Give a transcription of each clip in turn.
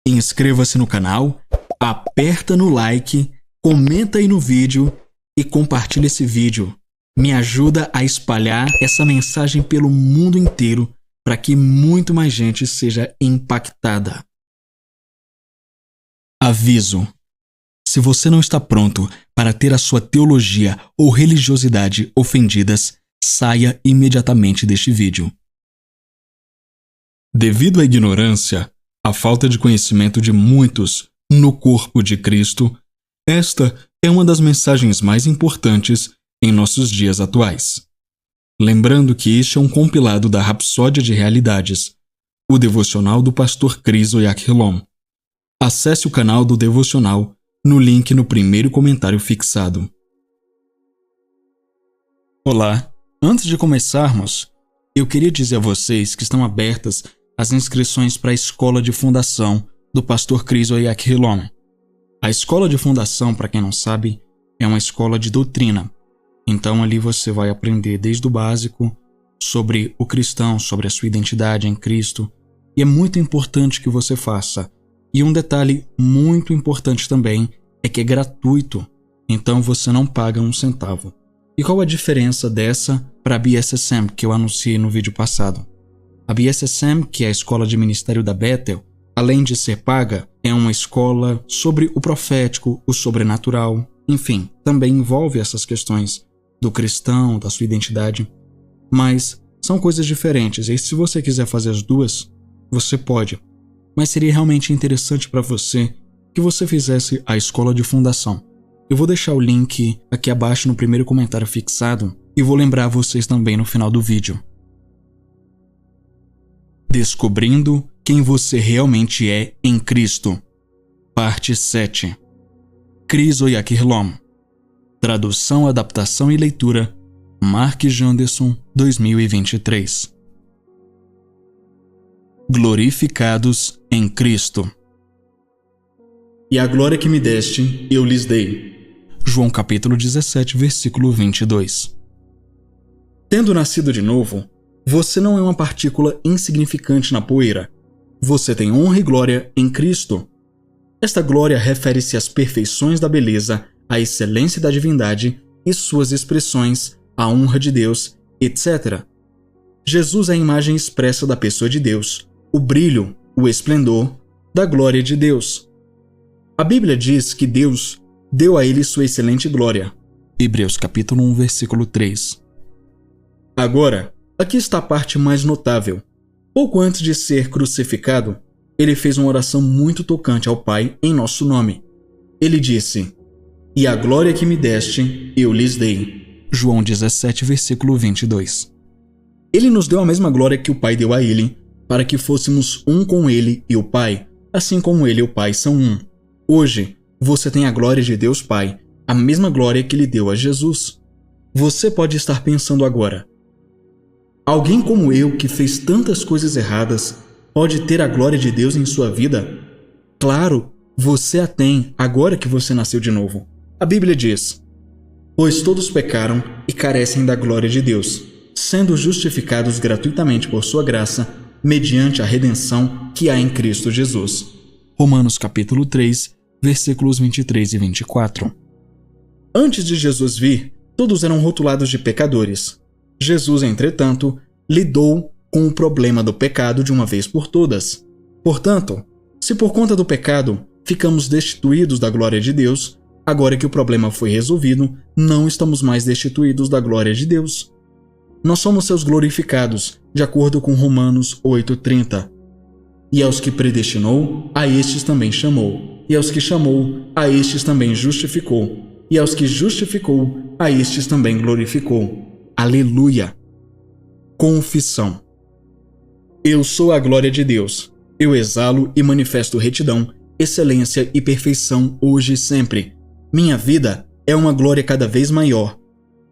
inscreva-se no canal, aperta no like, comenta aí no vídeo e compartilha esse vídeo. Me ajuda a espalhar essa mensagem pelo mundo inteiro para que muito mais gente seja impactada. Aviso: se você não está pronto para ter a sua teologia ou religiosidade ofendidas, saia imediatamente deste vídeo. Devido à ignorância, à falta de conhecimento de muitos no corpo de Cristo, esta é uma das mensagens mais importantes em nossos dias atuais. Lembrando que este é um compilado da Rapsódia de Realidades, o devocional do pastor Chris Oyakhilon. Acesse o canal do devocional no link no primeiro comentário fixado. Olá, antes de começarmos, eu queria dizer a vocês que estão abertas as inscrições para a Escola de Fundação do pastor Chris Oyakhilon. A Escola de Fundação, para quem não sabe, é uma escola de doutrina. Então ali você vai aprender desde o básico sobre o cristão, sobre a sua identidade em Cristo. E é muito importante que você faça. E um detalhe muito importante também é que é gratuito. Então você não paga um centavo. E qual a diferença dessa para a BSSM que eu anunciei no vídeo passado? A BSSM, que é a escola de ministério da Bethel, além de ser paga, é uma escola sobre o profético, o sobrenatural. Enfim, também envolve essas questões do cristão, da sua identidade, mas são coisas diferentes, e se você quiser fazer as duas, você pode, mas seria realmente interessante para você que você fizesse a escola de fundação. Eu vou deixar o link aqui abaixo no primeiro comentário fixado e vou lembrar vocês também no final do vídeo. Descobrindo quem você realmente é em Cristo. Parte 7. Chris Oyakhilon. Tradução, adaptação e leitura, Mark Janderson, 2023. Glorificados em Cristo. E a glória que me deste, eu lhes dei. João capítulo 17, versículo 22. Tendo nascido de novo, você não é uma partícula insignificante na poeira. Você tem honra e glória em Cristo. Esta glória refere-se às perfeições da beleza, à excelência da divindade e suas expressões, à honra de Deus, etc. Jesus é a imagem expressa da pessoa de Deus, o brilho, o esplendor da glória de Deus. A Bíblia diz que Deus deu a ele sua excelente glória. Hebreus capítulo 1, versículo 3. Agora, aqui está a parte mais notável. Pouco antes de ser crucificado, ele fez uma oração muito tocante ao Pai em nosso nome. Ele disse: "E a glória que me deste, eu lhes dei." João 17, versículo 22. Ele nos deu a mesma glória que o Pai deu a ele, para que fôssemos um com ele e o Pai, assim como ele e o Pai são um. Hoje, você tem a glória de Deus Pai, a mesma glória que ele deu a Jesus. Você pode estar pensando agora: alguém como eu, que fez tantas coisas erradas, pode ter a glória de Deus em sua vida? Claro, você a tem agora que você nasceu de novo. A Bíblia diz: "Pois todos pecaram e carecem da glória de Deus, sendo justificados gratuitamente por sua graça, mediante a redenção que há em Cristo Jesus." Romanos capítulo 3, versículos 23 e 24. Antes de Jesus vir, todos eram rotulados de pecadores. Jesus, entretanto, lidou com o problema do pecado de uma vez por todas. Portanto, se por conta do pecado ficamos destituídos da glória de Deus, agora que o problema foi resolvido, não estamos mais destituídos da glória de Deus. Nós somos seus glorificados, de acordo com Romanos 8:30. E aos que predestinou, a estes também chamou. E aos que chamou, a estes também justificou. E aos que justificou, a estes também glorificou. Aleluia! Confissão. Eu sou a glória de Deus. Eu exalo e manifesto retidão, excelência e perfeição hoje e sempre. Minha vida é uma glória cada vez maior.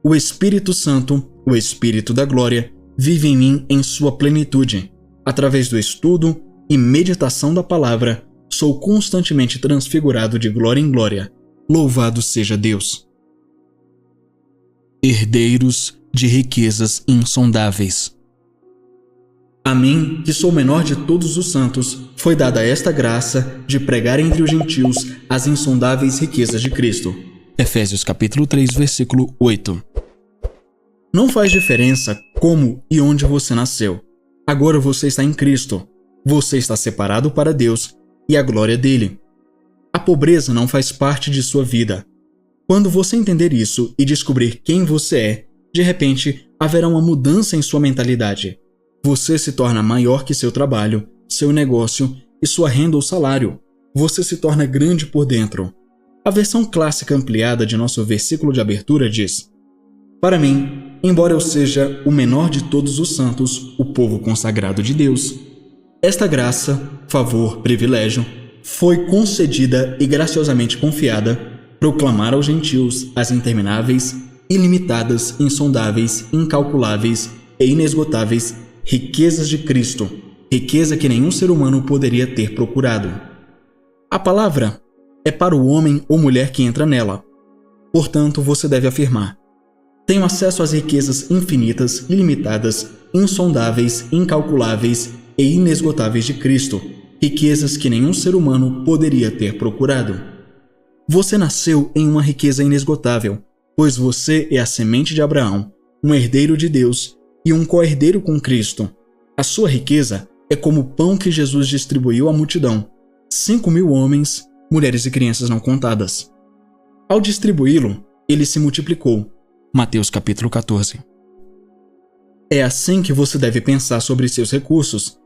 O Espírito Santo, o Espírito da glória, vive em mim em sua plenitude. Através do estudo e meditação da palavra, sou constantemente transfigurado de glória em glória. Louvado seja Deus. Herdeiros de riquezas insondáveis. A mim, que sou o menor de todos os santos, foi dada esta graça de pregar entre os gentios as insondáveis riquezas de Cristo. Efésios capítulo 3, versículo 8. Não faz diferença como e onde você nasceu. Agora você está em Cristo. Você está separado para Deus e a glória dele. A pobreza não faz parte de sua vida. Quando você entender isso e descobrir quem você é, de repente haverá uma mudança em sua mentalidade. Você se torna maior que seu trabalho, seu negócio e sua renda ou salário. Você se torna grande por dentro. A versão clássica ampliada de nosso versículo de abertura diz: Para mim, embora eu seja o menor de todos os santos, o povo consagrado de Deus, esta graça, favor, privilégio, foi concedida e graciosamente confiada proclamar aos gentios as intermináveis, ilimitadas, insondáveis, incalculáveis e inesgotáveis riquezas de Cristo, riqueza que nenhum ser humano poderia ter procurado. A palavra é para o homem ou mulher que entra nela. Portanto, você deve afirmar: tenho acesso às riquezas infinitas, ilimitadas, insondáveis, incalculáveis e inesgotáveis de Cristo, riquezas que nenhum ser humano poderia ter procurado. Você nasceu em uma riqueza inesgotável, pois você é a semente de Abraão, um herdeiro de Deus e um co-herdeiro com Cristo. A sua riqueza é como o pão que Jesus distribuiu à multidão, 5.000 homens, mulheres e crianças não contadas. Ao distribuí-lo, ele se multiplicou. Mateus capítulo 14. É assim que você deve pensar sobre seus recursos.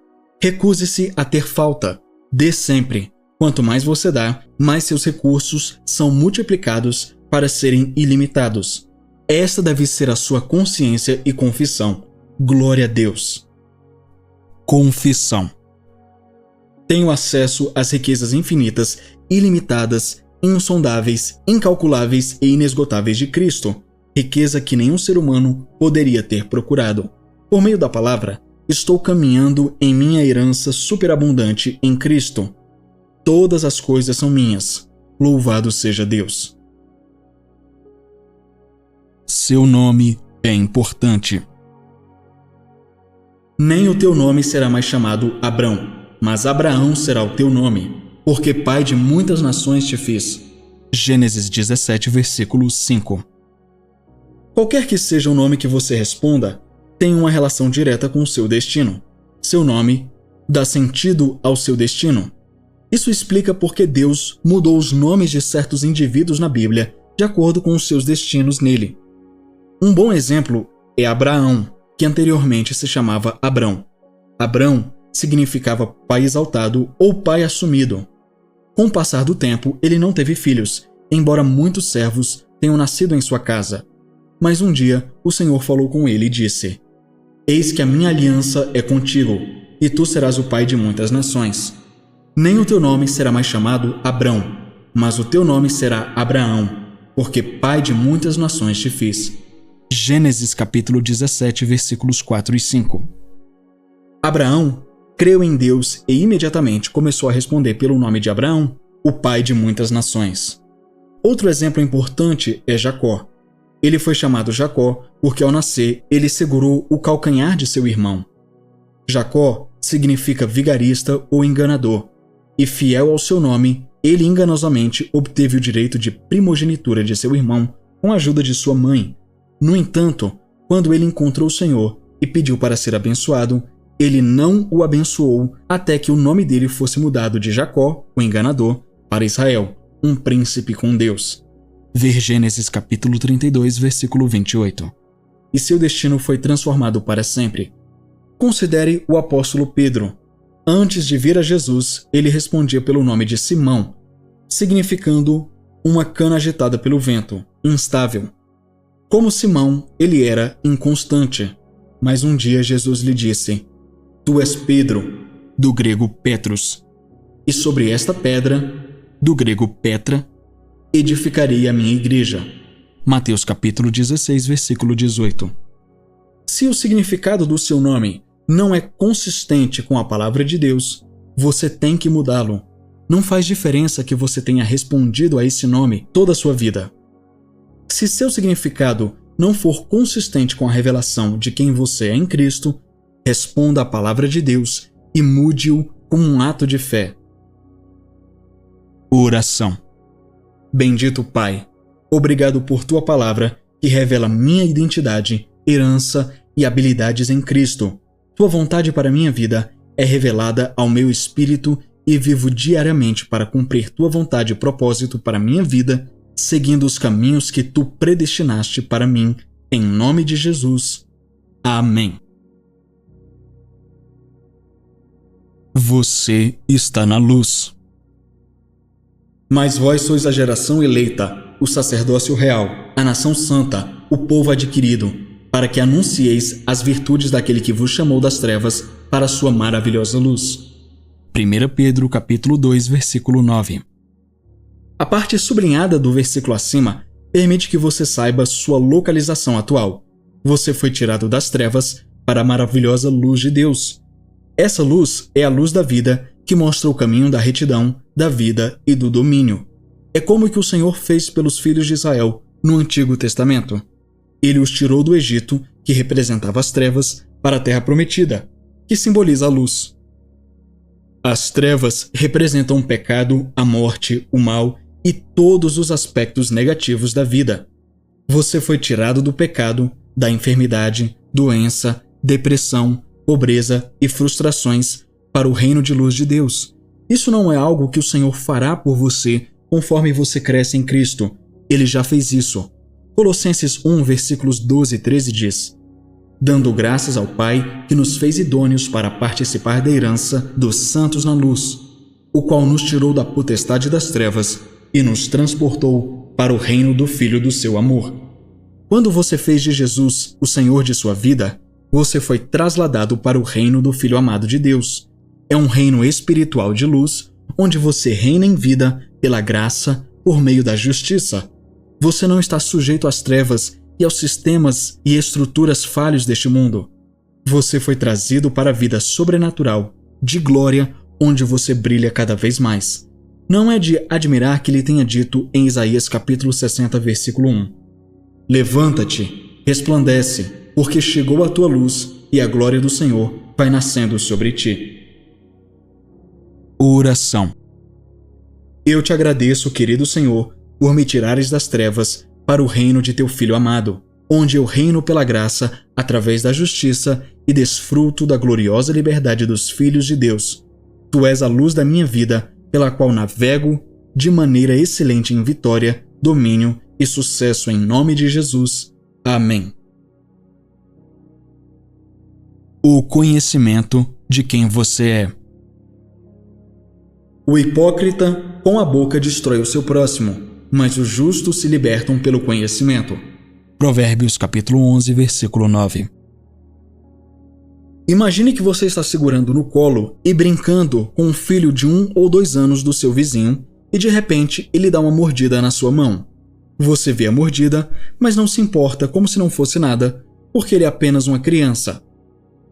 Recuse-se a ter falta. Dê sempre. Quanto mais você dá, mais seus recursos são multiplicados para serem ilimitados. Esta deve ser a sua consciência e confissão. Glória a Deus. Confissão. Tenho acesso às riquezas infinitas, ilimitadas, insondáveis, incalculáveis e inesgotáveis de Cristo, riqueza que nenhum ser humano poderia ter procurado. Por meio da palavra, estou caminhando em minha herança superabundante em Cristo. Todas as coisas são minhas. Louvado seja Deus. Seu nome é importante. Nem o teu nome será mais chamado Abrão, mas Abraão será o teu nome, porque pai de muitas nações te fiz. Gênesis 17, versículo 5. Qualquer que seja o nome que você responda, tem uma relação direta com o seu destino. Seu nome dá sentido ao seu destino. Isso explica por que Deus mudou os nomes de certos indivíduos na Bíblia de acordo com os seus destinos nele. Um bom exemplo é Abraão, que anteriormente se chamava Abrão. Abrão significava pai exaltado ou pai assumido. Com o passar do tempo, ele não teve filhos, embora muitos servos tenham nascido em sua casa. Mas um dia, o Senhor falou com ele e disse: Eis que a minha aliança é contigo, e tu serás o pai de muitas nações. Nem o teu nome será mais chamado Abrão, mas o teu nome será Abraão, porque pai de muitas nações te fiz. Gênesis capítulo 17, versículos 4 e 5. Abraão creu em Deus e imediatamente começou a responder pelo nome de Abraão, o pai de muitas nações. Outro exemplo importante é Jacó. Ele foi chamado Jacó porque ao nascer ele segurou o calcanhar de seu irmão. Jacó significa vigarista ou enganador, e fiel ao seu nome, ele enganosamente obteve o direito de primogenitura de seu irmão com a ajuda de sua mãe. No entanto, quando ele encontrou o Senhor e pediu para ser abençoado, ele não o abençoou até que o nome dele fosse mudado de Jacó, o enganador, para Israel, um príncipe com Deus. Ver Gênesis capítulo 32, versículo 28. E seu destino foi transformado para sempre. Considere o apóstolo Pedro. Antes de vir a Jesus, ele respondia pelo nome de Simão, significando uma cana agitada pelo vento, instável. Como Simão, ele era inconstante. Mas um dia Jesus lhe disse: Tu és Pedro, do grego Petros, e sobre esta pedra, do grego Petra, edificarei a minha igreja. Mateus capítulo 16, versículo 18. Se o significado do seu nome não é consistente com a palavra de Deus, você tem que mudá-lo. Não faz diferença que você tenha respondido a esse nome toda a sua vida. Se seu significado não for consistente com a revelação de quem você é em Cristo, Responda à palavra de Deus e mude-o com um ato de fé. Oração. Bendito Pai, obrigado por tua palavra que revela minha identidade, herança e habilidades em Cristo. Tua vontade para minha vida é revelada ao meu espírito e vivo diariamente para cumprir tua vontade e propósito para minha vida, seguindo os caminhos que tu predestinaste para mim, em nome de Jesus. Amém. Você está na luz. Mas vós sois a geração eleita, o sacerdócio real, a nação santa, o povo adquirido, para que anuncieis as virtudes daquele que vos chamou das trevas para a sua maravilhosa luz. 1 Pedro capítulo 2, versículo 9. A parte sublinhada do versículo acima permite que você saiba sua localização atual. Você foi tirado das trevas para a maravilhosa luz de Deus. Essa luz é a luz da vida que mostra o caminho da retidão, da vida e do domínio. É como que o Senhor fez pelos filhos de Israel no Antigo Testamento. Ele os tirou do Egito, que representava as trevas, para a Terra Prometida, que simboliza a luz. As trevas representam o pecado, a morte, o mal e todos os aspectos negativos da vida. Você foi tirado do pecado, da enfermidade, doença, depressão, pobreza e frustrações para o reino de luz de Deus. Isso não é algo que o Senhor fará por você conforme você cresce em Cristo. Ele já fez isso. Colossenses 1, versículos 12 e 13 diz: dando graças ao Pai que nos fez idôneos para participar da herança dos santos na luz, o qual nos tirou da potestade das trevas e nos transportou para o reino do Filho do seu amor. Quando você fez de Jesus o Senhor de sua vida, você foi trasladado para o reino do Filho amado de Deus. É um reino espiritual de luz, onde você reina em vida pela graça por meio da justiça. Você não está sujeito às trevas e aos sistemas e estruturas falhos deste mundo. Você foi trazido para a vida sobrenatural, de glória, onde você brilha cada vez mais. Não é de admirar que ele tenha dito em Isaías capítulo 60, versículo 1: levanta-te, resplandece, porque chegou a tua luz e a glória do Senhor vai nascendo sobre ti. Oração. Eu te agradeço, querido Senhor, por me tirares das trevas para o reino de teu Filho amado, onde eu reino pela graça, através da justiça e desfruto da gloriosa liberdade dos filhos de Deus. Tu és a luz da minha vida, pela qual navego de maneira excelente em vitória, domínio e sucesso em nome de Jesus. Amém. O conhecimento de quem você é. O hipócrita com a boca destrói o seu próximo, mas os justos se libertam pelo conhecimento. Provérbios capítulo 11, versículo 9. Imagine que você está segurando no colo e brincando com um filho de 1 ou 2 anos do seu vizinho e de repente ele dá uma mordida na sua mão. Você vê a mordida, mas não se importa como se não fosse nada, porque ele é apenas uma criança.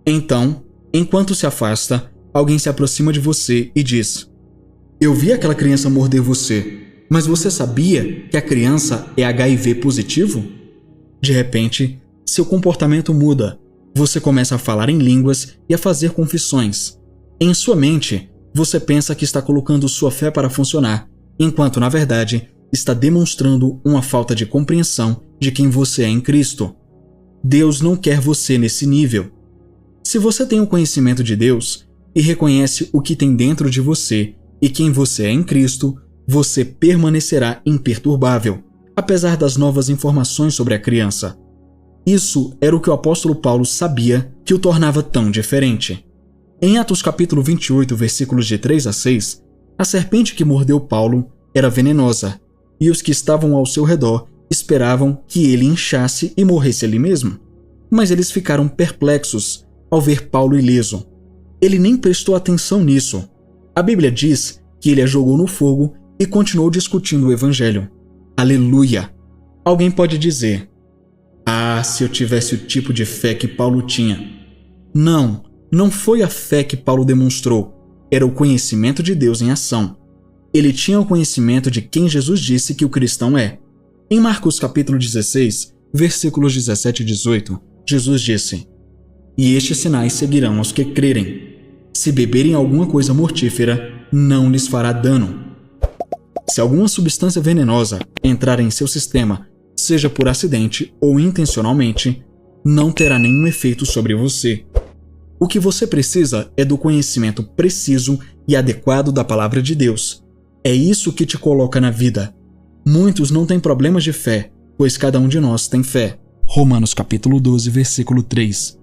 Então, enquanto se afasta, alguém se aproxima de você e diz: eu vi aquela criança morder você, mas você sabia que a criança é HIV positivo? De repente, seu comportamento muda. Você começa a falar em línguas e a fazer confissões. Em sua mente, você pensa que está colocando sua fé para funcionar, enquanto, na verdade, está demonstrando uma falta de compreensão de quem você é em Cristo. Deus não quer você nesse nível. Se você tem o conhecimento de Deus e reconhece o que tem dentro de você e quem você é em Cristo, você permanecerá imperturbável, apesar das novas informações sobre a criança. Isso era o que o apóstolo Paulo sabia que o tornava tão diferente. Em Atos capítulo 28, versículos de 3 a 6, a serpente que mordeu Paulo era venenosa, e os que estavam ao seu redor esperavam que ele inchasse e morresse ali mesmo. Mas eles ficaram perplexos ao ver Paulo ileso. Ele nem prestou atenção nisso. A Bíblia diz que ele a jogou no fogo e continuou discutindo o evangelho. Aleluia! Alguém pode dizer: ah, se eu tivesse o tipo de fé que Paulo tinha. Não, não foi a fé que Paulo demonstrou. Era o conhecimento de Deus em ação. Ele tinha o conhecimento de quem Jesus disse que o cristão é. Em Marcos capítulo 16, versículos 17 e 18, Jesus disse: e estes sinais seguirão aos que crerem. Se beberem alguma coisa mortífera, não lhes fará dano. Se alguma substância venenosa entrar em seu sistema, seja por acidente ou intencionalmente, não terá nenhum efeito sobre você. O que você precisa é do conhecimento preciso e adequado da palavra de Deus. É isso que te coloca na vida. Muitos não têm problemas de fé, pois cada um de nós tem fé. Romanos capítulo 12, versículo 3.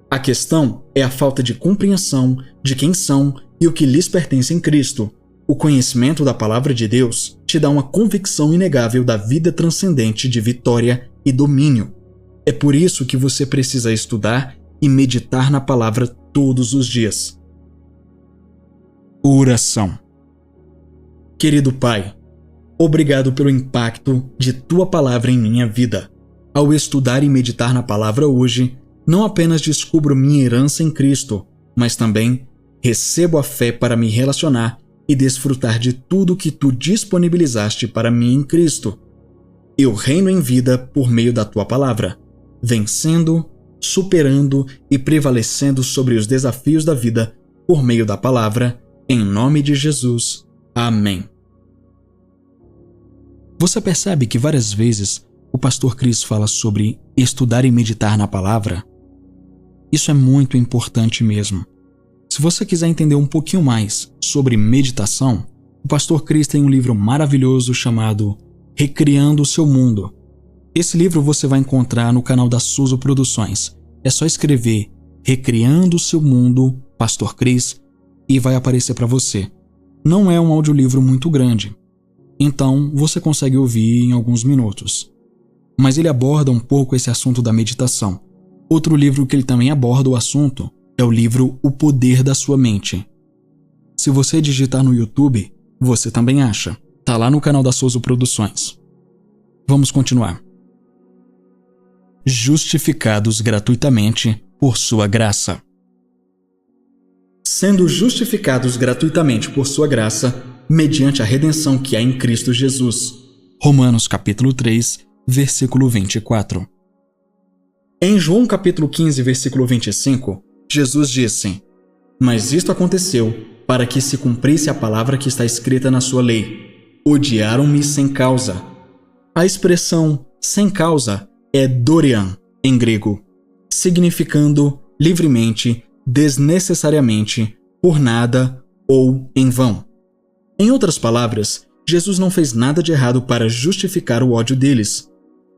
A questão é a falta de compreensão de quem são e o que lhes pertence em Cristo. O conhecimento da palavra de Deus te dá uma convicção inegável da vida transcendente de vitória e domínio. É por isso que você precisa estudar e meditar na palavra todos os dias. Oração. Querido Pai, obrigado pelo impacto de Tua palavra em minha vida. Ao estudar e meditar na palavra hoje, não apenas descubro minha herança em Cristo, mas também recebo a fé para me relacionar e desfrutar de tudo que Tu disponibilizaste para mim em Cristo. Eu reino em vida por meio da Tua palavra, vencendo, superando e prevalecendo sobre os desafios da vida por meio da palavra, em nome de Jesus. Amém. Você percebe que várias vezes o pastor Chris fala sobre estudar e meditar na palavra? Isso é muito importante mesmo. Se você quiser entender um pouquinho mais sobre meditação, o pastor Chris tem um livro maravilhoso chamado Recriando o Seu Mundo. Esse livro você vai encontrar no canal da Suso Produções. É só escrever Recriando o Seu Mundo, Pastor Chris, e vai aparecer para você. Não é um audiolivro muito grande, então você consegue ouvir em alguns minutos. Mas ele aborda um pouco esse assunto da meditação. Outro livro que ele também aborda o assunto é o livro O Poder da Sua Mente. Se você digitar no YouTube, você também acha. Tá lá no canal da Suso Produções. Vamos continuar. Justificados gratuitamente por sua graça. Sendo justificados gratuitamente por sua graça, mediante a redenção que há em Cristo Jesus. Romanos capítulo 3, versículo 24. Em João capítulo 15, versículo 25, Jesus disse: Mas isto aconteceu para que se cumprisse a palavra que está escrita na sua lei. Odiaram-me sem causa. A expressão sem causa é dorian, em grego, significando livremente, desnecessariamente, por nada ou em vão. Em outras palavras, Jesus não fez nada de errado para justificar o ódio deles.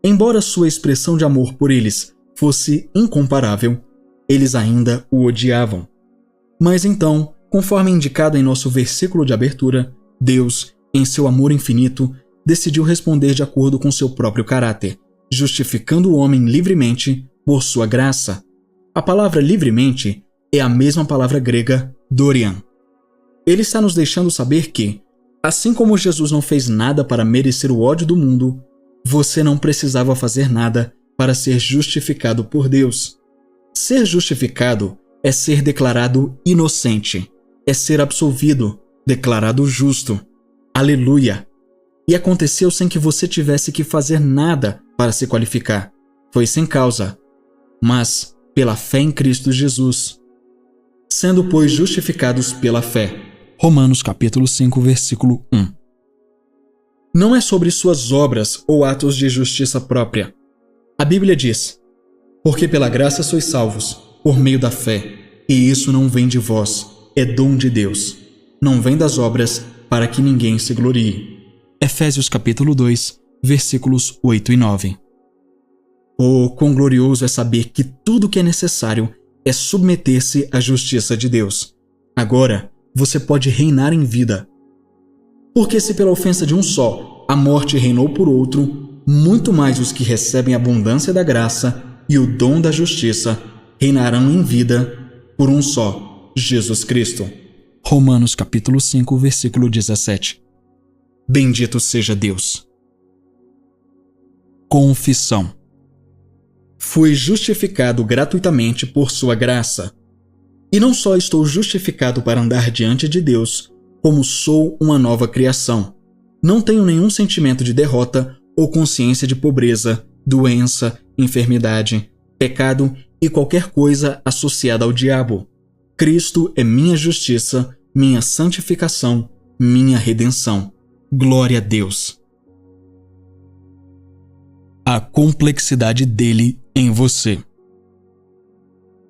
Embora sua expressão de amor por eles fosse incomparável, eles ainda o odiavam. Mas então, conforme indicado em nosso versículo de abertura, Deus, em seu amor infinito, decidiu responder de acordo com seu próprio caráter, justificando o homem livremente por sua graça. A palavra livremente é a mesma palavra grega dorian. Ele está nos deixando saber que, assim como Jesus não fez nada para merecer o ódio do mundo, você não precisava fazer nada para ser justificado por Deus. Ser justificado é ser declarado inocente, é ser absolvido, declarado justo. Aleluia! E aconteceu sem que você tivesse que fazer nada para se qualificar. Foi sem causa, mas pela fé em Cristo Jesus. Sendo, pois, justificados pela fé. Romanos capítulo 5, versículo 1. Não é sobre suas obras ou atos de justiça própria. A Bíblia diz: Porque pela graça sois salvos, por meio da fé, e isso não vem de vós, é dom de Deus. Não vem das obras, para que ninguém se glorie. Efésios capítulo 2, versículos 8 e 9. Oh, quão glorioso é saber que tudo o que é necessário é submeter-se à justiça de Deus. Agora, você pode reinar em vida. Porque se pela ofensa de um só, a morte reinou por outro, muito mais os que recebem a abundância da graça e o dom da justiça reinarão em vida por um só, Jesus Cristo. Romanos capítulo 5, versículo 17. Bendito seja Deus. Confissão. Fui justificado gratuitamente por sua graça. E não só estou justificado para andar diante de Deus, como sou uma nova criação. Não tenho nenhum sentimento de derrota ou consciência de pobreza, doença, enfermidade, pecado e qualquer coisa associada ao diabo. Cristo é minha justiça, minha santificação, minha redenção. Glória a Deus. A complexidade dele em você.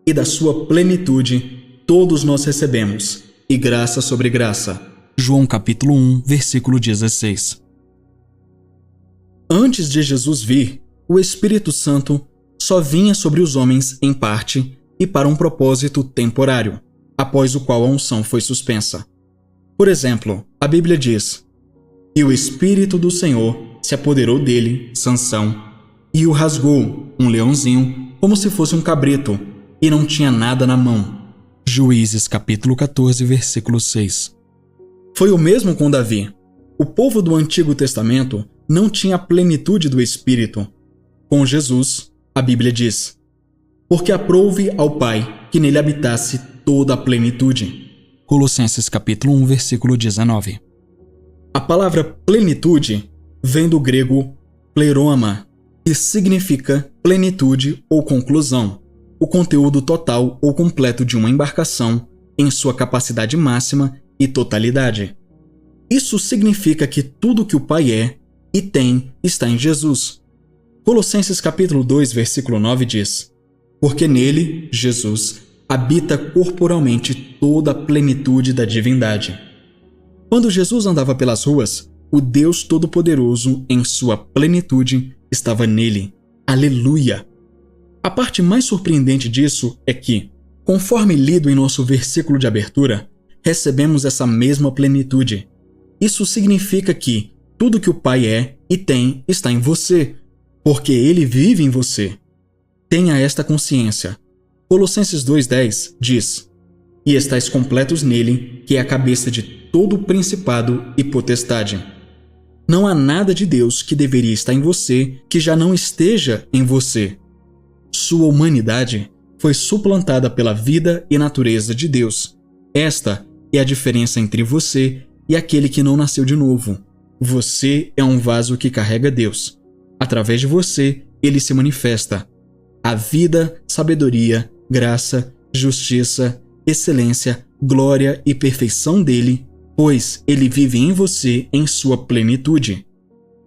E da sua plenitude todos nós recebemos, e graça sobre graça. João capítulo 1, versículo 16. Antes de Jesus vir, o Espírito Santo só vinha sobre os homens em parte e para um propósito temporário, após o qual a unção foi suspensa. Por exemplo, a Bíblia diz: "E o Espírito do Senhor se apoderou dele, Sansão, e o rasgou, um leãozinho, como se fosse um cabrito, e não tinha nada na mão." Juízes capítulo 14, versículo 6. Foi o mesmo com Davi. O povo do Antigo Testamento não tinha a plenitude do Espírito. Com Jesus, a Bíblia diz: "Porque aprouve ao Pai que nele habitasse toda a plenitude." Colossenses capítulo 1, versículo 19. A palavra plenitude vem do grego pleroma, que significa plenitude ou conclusão, o conteúdo total ou completo de uma embarcação em sua capacidade máxima e totalidade. Isso significa que tudo que o Pai é e tem está em Jesus. Colossenses capítulo 2, versículo 9 diz: "Porque nele, Jesus, habita corporalmente toda a plenitude da divindade." Quando Jesus andava pelas ruas, o Deus Todo-Poderoso, em sua plenitude, estava nele. Aleluia! A parte mais surpreendente disso é que, conforme lido em nosso versículo de abertura, recebemos essa mesma plenitude. Isso significa que tudo que o Pai é e tem está em você, porque Ele vive em você. Tenha esta consciência. Colossenses 2,10 diz: "E estáis completos nele, que é a cabeça de todo o principado e potestade." Não há nada de Deus que deveria estar em você que já não esteja em você. Sua humanidade foi suplantada pela vida e natureza de Deus. Esta é a diferença entre você e aquele que não nasceu de novo. Você é um vaso que carrega Deus. Através de você, Ele se manifesta. A vida, sabedoria, graça, justiça, excelência, glória e perfeição dele, pois Ele vive em você em sua plenitude.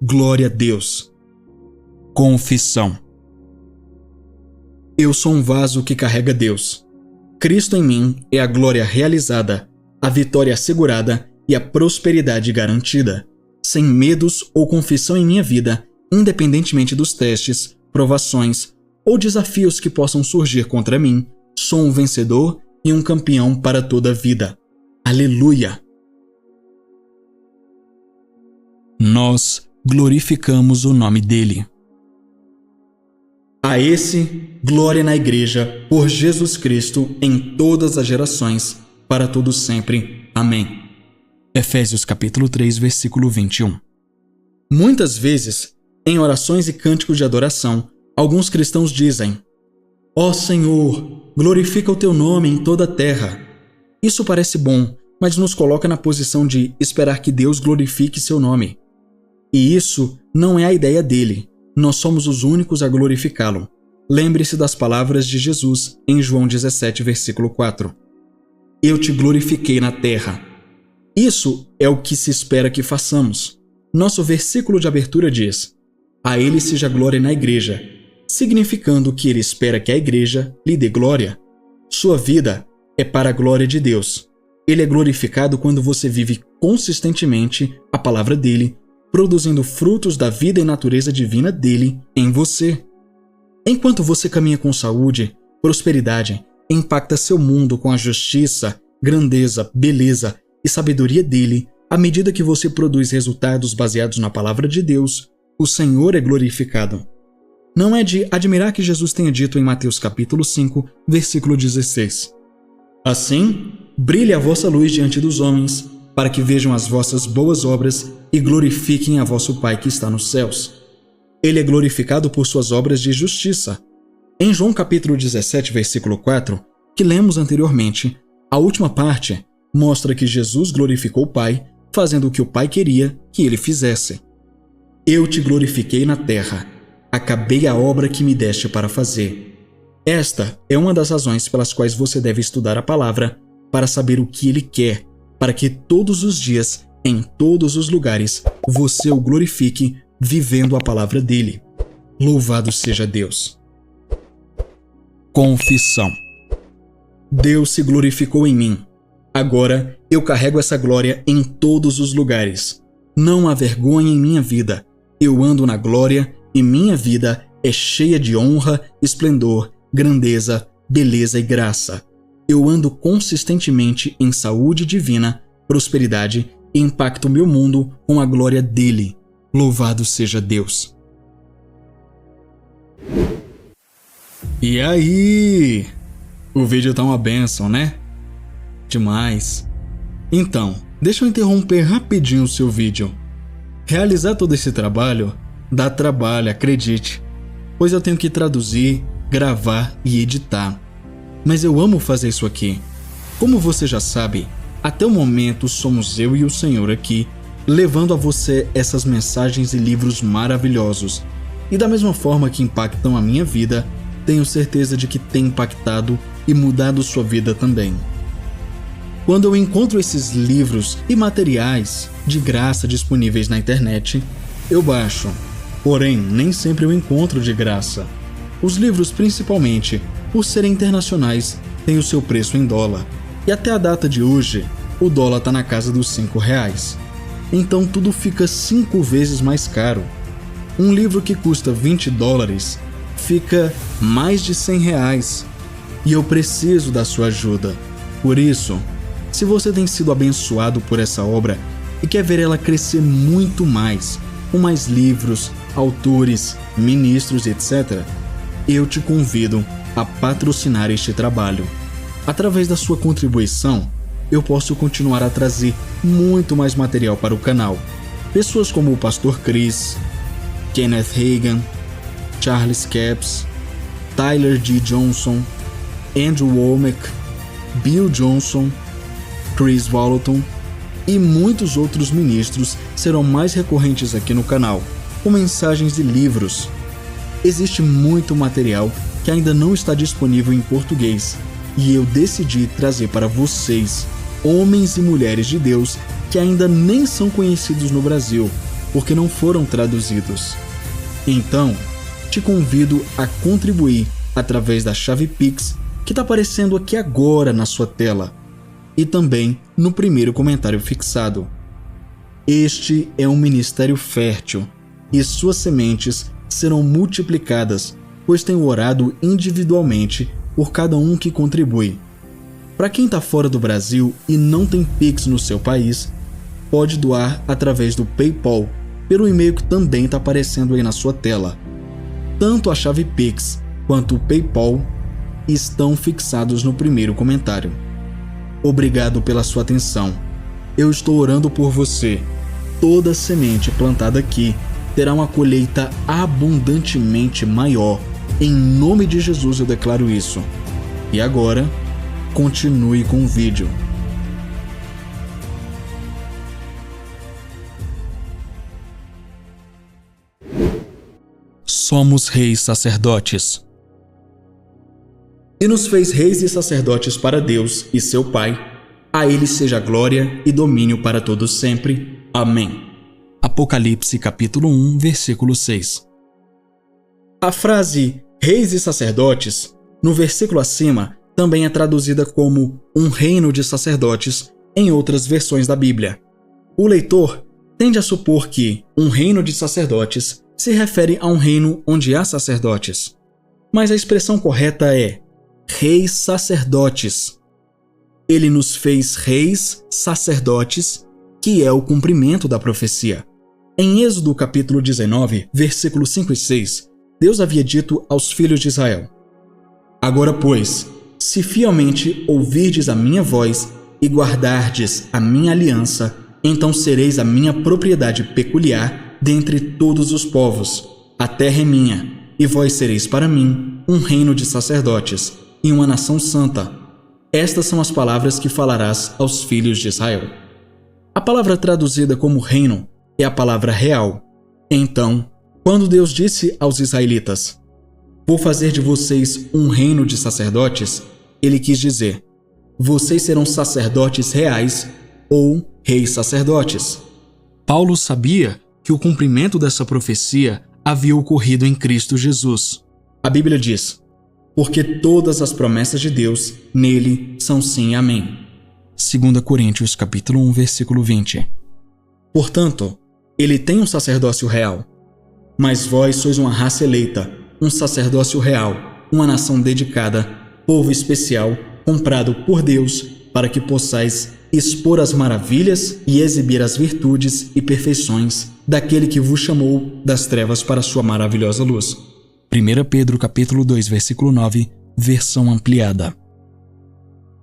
Glória a Deus. Confissão. Eu sou um vaso que carrega Deus. Cristo em mim é a glória realizada, a vitória assegurada e a prosperidade garantida. Sem medos ou confissão em minha vida, independentemente dos testes, provações ou desafios que possam surgir contra mim, sou um vencedor e um campeão para toda a vida. Aleluia! Nós glorificamos o nome dele. A esse, glória na Igreja, por Jesus Cristo, em todas as gerações, para todos sempre. Amém. Efésios capítulo 3, versículo 21. Muitas vezes, em orações e cânticos de adoração, alguns cristãos dizem: "Ó Senhor, glorifica o teu nome em toda a terra." Isso parece bom, mas nos coloca na posição de esperar que Deus glorifique seu nome. E isso não é a ideia dele. Nós somos os únicos a glorificá-lo. Lembre-se das palavras de Jesus em João 17, versículo 4. "Eu te glorifiquei na terra." Isso é o que se espera que façamos. Nosso versículo de abertura diz: "A ele seja glória na Igreja", significando que ele espera que a Igreja lhe dê glória. Sua vida é para a glória de Deus. Ele é glorificado quando você vive consistentemente a palavra dele, produzindo frutos da vida e natureza divina dele em você. Enquanto você caminha com saúde, prosperidade, impacta seu mundo com a justiça, grandeza, beleza e sabedoria dele, à medida que você produz resultados baseados na palavra de Deus, o Senhor é glorificado. Não é de admirar que Jesus tenha dito em Mateus capítulo 5, versículo 16: "Assim, brilhe a vossa luz diante dos homens, para que vejam as vossas boas obras e glorifiquem a vosso Pai que está nos céus." Ele é glorificado por suas obras de justiça. Em João capítulo 17, versículo 4, que lemos anteriormente, a última parte mostra que Jesus glorificou o Pai, fazendo o que o Pai queria que ele fizesse. "Eu te glorifiquei na terra, acabei a obra que me deste para fazer." Esta é uma das razões pelas quais você deve estudar a palavra para saber o que Ele quer, para que todos os dias, em todos os lugares, você o glorifique vivendo a palavra dele. Louvado seja Deus. Confissão. Deus se glorificou em mim. Agora eu carrego essa glória em todos os lugares. Não há vergonha em minha vida. Eu ando na glória e minha vida é cheia de honra, esplendor, grandeza, beleza e graça. Eu ando consistentemente em saúde divina, prosperidade e impacto meu mundo com a glória dele. Louvado seja Deus. E aí? O vídeo tá uma bênção, né? Demais. Então, deixa eu interromper rapidinho o seu vídeo. Realizar todo esse trabalho dá trabalho, acredite, pois eu tenho que traduzir, gravar e editar. Mas eu amo fazer isso aqui. Como você já sabe, até o momento somos eu e o Senhor aqui, levando a você essas mensagens e livros maravilhosos. E da mesma forma que impactam a minha vida, tenho certeza de que tem impactado e mudado sua vida também. Quando eu encontro esses livros e materiais de graça disponíveis na internet, eu baixo. Porém, nem sempre eu encontro de graça. Os livros, principalmente, por serem internacionais, têm o seu preço em dólar. E até a data de hoje, o dólar está na casa dos R$5. Então tudo fica 5 vezes mais caro. Um livro que custa $20 fica mais de R$100. E eu preciso da sua ajuda. Por isso, se você tem sido abençoado por essa obra e quer ver ela crescer muito mais, com mais livros, autores, ministros, etc., eu te convido a patrocinar este trabalho. Através da sua contribuição, eu posso continuar a trazer muito mais material para o canal. Pessoas como o Pastor Chris, Kenneth Hagin, Charles Capps, Tyler D. Johnson, Andrew Wommack, Bill Johnson, Chris Vallotton e muitos outros ministros serão mais recorrentes aqui no canal, com mensagens e livros. Existe muito material que ainda não está disponível em português e eu decidi trazer para vocês, homens e mulheres de Deus que ainda nem são conhecidos no Brasil, porque não foram traduzidos. Então, te convido a contribuir através da chave Pix que está aparecendo aqui agora na sua tela e também no primeiro comentário fixado. Este é um ministério fértil e suas sementes serão multiplicadas, pois tenho orado individualmente por cada um que contribui. Para quem está fora do Brasil e não tem Pix no seu país, pode doar através do PayPal, pelo e-mail que também está aparecendo aí na sua tela. Tanto a chave Pix quanto o PayPal estão fixados no primeiro comentário. Obrigado pela sua atenção. Eu estou orando por você. Toda semente plantada aqui terá uma colheita abundantemente maior. Em nome de Jesus eu declaro isso. E agora, continue com o vídeo. Somos reis sacerdotes. E nos fez reis e sacerdotes para Deus e seu Pai. A Ele seja glória e domínio para todos sempre. Amém. Apocalipse capítulo 1, versículo 6. A frase reis e sacerdotes, no versículo acima, também é traduzida como um reino de sacerdotes em outras versões da Bíblia. O leitor tende a supor que um reino de sacerdotes se refere a um reino onde há sacerdotes. Mas a expressão correta é reis sacerdotes. Ele nos fez reis sacerdotes, que é o cumprimento da profecia. Em Êxodo capítulo 19, versículos 5 e 6, Deus havia dito aos filhos de Israel: Agora, pois, se fielmente ouvirdes a minha voz e guardardes a minha aliança, então sereis a minha propriedade peculiar dentre todos os povos. A terra é minha, e vós sereis para mim um reino de sacerdotes e uma nação santa. Estas são as palavras que falarás aos filhos de Israel. A palavra traduzida como reino é a palavra real. Então, quando Deus disse aos israelitas: Vou fazer de vocês um reino de sacerdotes, ele quis dizer, vocês serão sacerdotes reais ou reis sacerdotes. Paulo sabia que o cumprimento dessa profecia havia ocorrido em Cristo Jesus. A Bíblia diz, porque todas as promessas de Deus nele são sim e amém. 2 Coríntios capítulo 1, versículo 20. Portanto, ele tem um sacerdócio real, mas vós sois uma raça eleita, um sacerdócio real, uma nação dedicada, povo especial, comprado por Deus, para que possais expor as maravilhas e exibir as virtudes e perfeições daquele que vos chamou das trevas para a sua maravilhosa luz. 1 Pedro capítulo 2, versículo 9, versão ampliada.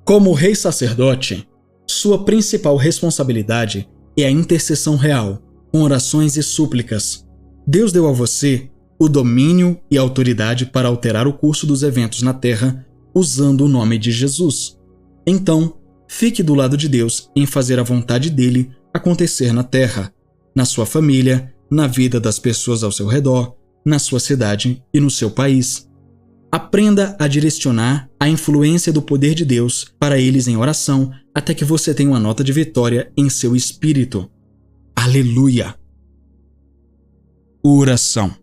Como rei sacerdote, sua principal responsabilidade é a intercessão real, com orações e súplicas. Deus deu a você o domínio e a autoridade para alterar o curso dos eventos na Terra usando o nome de Jesus. Então, fique do lado de Deus em fazer a vontade dele acontecer na Terra, na sua família, na vida das pessoas ao seu redor, na sua cidade e no seu país. Aprenda a direcionar a influência do poder de Deus para eles em oração até que você tenha uma nota de vitória em seu espírito. Aleluia! Oração.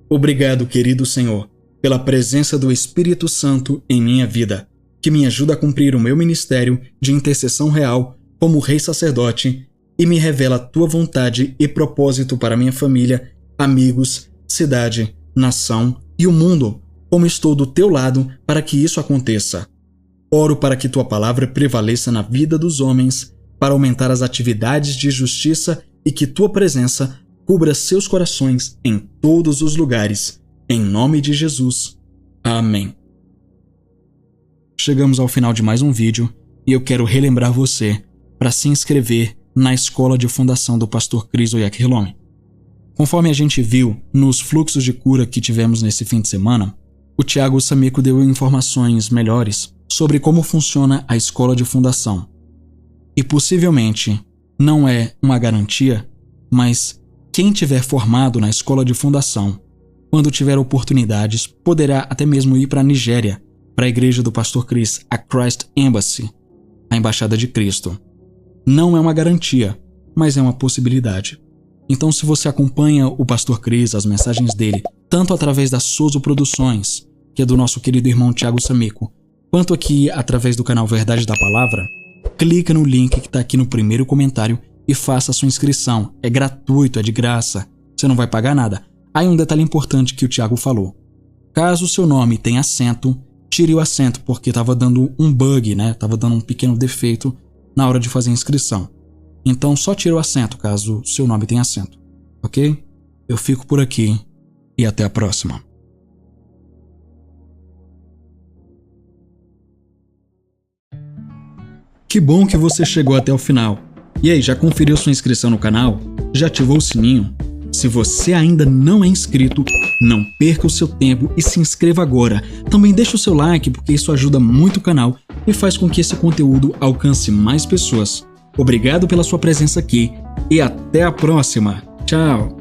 Obrigado, querido Senhor, pela presença do Espírito Santo em minha vida, que me ajuda a cumprir o meu ministério de intercessão real como rei sacerdote e me revela a tua vontade e propósito para minha família, amigos, cidade, nação e o mundo, como estou do teu lado para que isso aconteça. Oro para que tua palavra prevaleça na vida dos homens, para aumentar as atividades de justiça e que tua presença cubra seus corações em todos os lugares. Em nome de Jesus. Amém. Chegamos ao final de mais um vídeo e eu quero relembrar você para se inscrever na Escola de Fundação do Pastor Cris Oyakhilome. Conforme a gente viu nos fluxos de cura que tivemos nesse fim de semana, o Thiago Samico deu informações melhores sobre como funciona a Escola de Fundação. E possivelmente não é uma garantia, mas quem tiver formado na Escola de Fundação, quando tiver oportunidades, poderá até mesmo ir para a Nigéria, para a igreja do Pastor Cris, a Christ Embassy, a Embaixada de Cristo. Não é uma garantia, mas é uma possibilidade. Então, se você acompanha o Pastor Cris, as mensagens dele, tanto através da Sozo Produções, que é do nosso querido irmão Thiago Samico, quanto aqui através do canal Verdade da Palavra, clica no link que está aqui no primeiro comentário e faça a sua inscrição. É gratuito, é de graça, você não vai pagar nada. Aí um detalhe importante que o Thiago falou. Caso o seu nome tenha acento, tire o acento, porque estava dando um bug, né? Estava dando um pequeno defeito na hora de fazer a inscrição. Então só tire o acento caso o seu nome tenha acento, ok? Eu fico por aqui e até a próxima. Que bom que você chegou até o final. E aí, já conferiu sua inscrição no canal? Já ativou o sininho? Se você ainda não é inscrito, não perca o seu tempo e se inscreva agora. Também deixa o seu like, porque isso ajuda muito o canal e faz com que esse conteúdo alcance mais pessoas. Obrigado pela sua presença aqui e até a próxima. Tchau!